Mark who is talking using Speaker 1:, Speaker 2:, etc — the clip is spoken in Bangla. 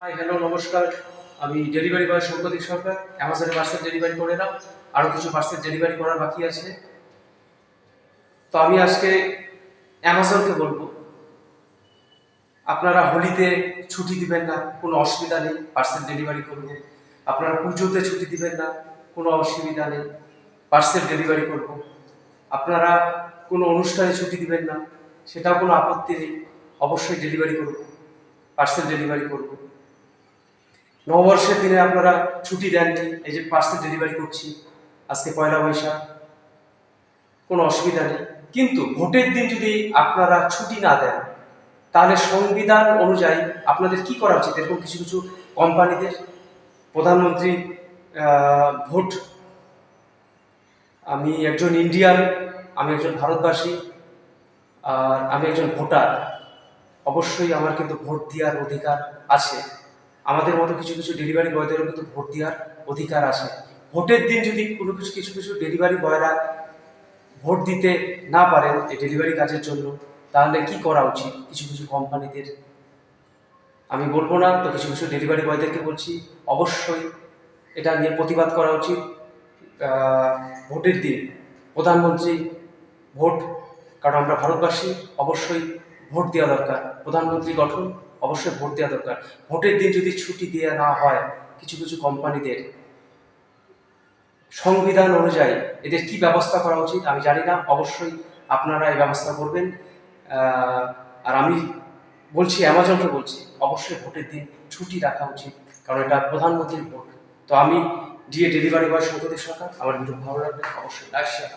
Speaker 1: হাই হ্যালো নমস্কার। আমি ডেলিভারি বয় সম্প্রদীপ সরকার। অ্যামাজনে পার্সেল ডেলিভারি করে এলাম, আরও কিছু পার্সেল ডেলিভারি করার বাকি আছে। তো আমি আজকে অ্যামাজনকে বলবো, আপনারা হোলিতে ছুটি দিবেন না, কোনো অসুবিধা নেই, পার্সেল ডেলিভারি করবো। আপনারা পুজোতে ছুটি দিবেন না, কোনো অসুবিধা নেই, পার্সেল ডেলিভারি করবো। আপনারা কোনো অনুষ্ঠানে ছুটি দিবেন না, সেটাও কোনো আপত্তি নেই, অবশ্যই ডেলিভারি করবো, পার্সেল ডেলিভারি করবো। নববর্ষের দিনে আপনারা ছুটি দেননি, এই যে পার্সেল ডেলিভারি করছি, আজকে পয়লা বৈশাখ, কোনো অসুবিধা নেই। কিন্তু ভোটের দিন যদি আপনারা ছুটি না দেন, তাহলে সংবিধান অনুযায়ী আপনাদের কি করা উচিত? এরকম কিছু কিছু কোম্পানিদের প্রধানমন্ত্রী ভোট, আমি একজন ইন্ডিয়ান, আমি একজন ভারতবাসী, আর আমি একজন ভোটার, অবশ্যই আমার কিন্তু ভোট দেওয়ার অধিকার আছে। আমাদের মতো কিছু কিছু ডেলিভারি বয়দেরও কিন্তু ভোট দেওয়ার অধিকার আছে। ভোটের দিন যদি কোনো কিছু কিছু কিছু ডেলিভারি বয়রা ভোট দিতে না পারেন এই ডেলিভারি কাজের জন্য, তাহলে কি করা উচিত কিছু কিছু কোম্পানিদের? আমি বলবো না, তো কিছু কিছু ডেলিভারি বয়দেরকে বলছি, অবশ্যই এটা নিয়ে প্রতিবাদ করা উচিত। ভোটের দিন প্রধানমন্ত্রী ভোট, কারণ আমরা ভারতবাসী, অবশ্যই ভোট দেওয়া দরকার। প্রধানমন্ত্রী গঠন, অবশ্যই ভোট দেওয়া দরকার। ভোটের দিন যদি ছুটি দেওয়া না হয় কিছু কিছু কোম্পানিদের, সংবিধান অনুযায়ী এদের কি ব্যবস্থা করা উচিত আমি জানি না, অবশ্যই আপনারা এই ব্যবস্থা করবেন। আর আমি বলছি, অ্যামাজনকে বলছি, অবশ্যই ভোটের দিন ছুটি রাখা উচিত, কারণ এটা প্রধানমন্ত্রীর ভোট। তো আমি ডেলিভারি বয় সম্প্রদীপ সরকার, আমার ভিডিও ভালো লাগবে অবশ্যই লাইক শেয়ার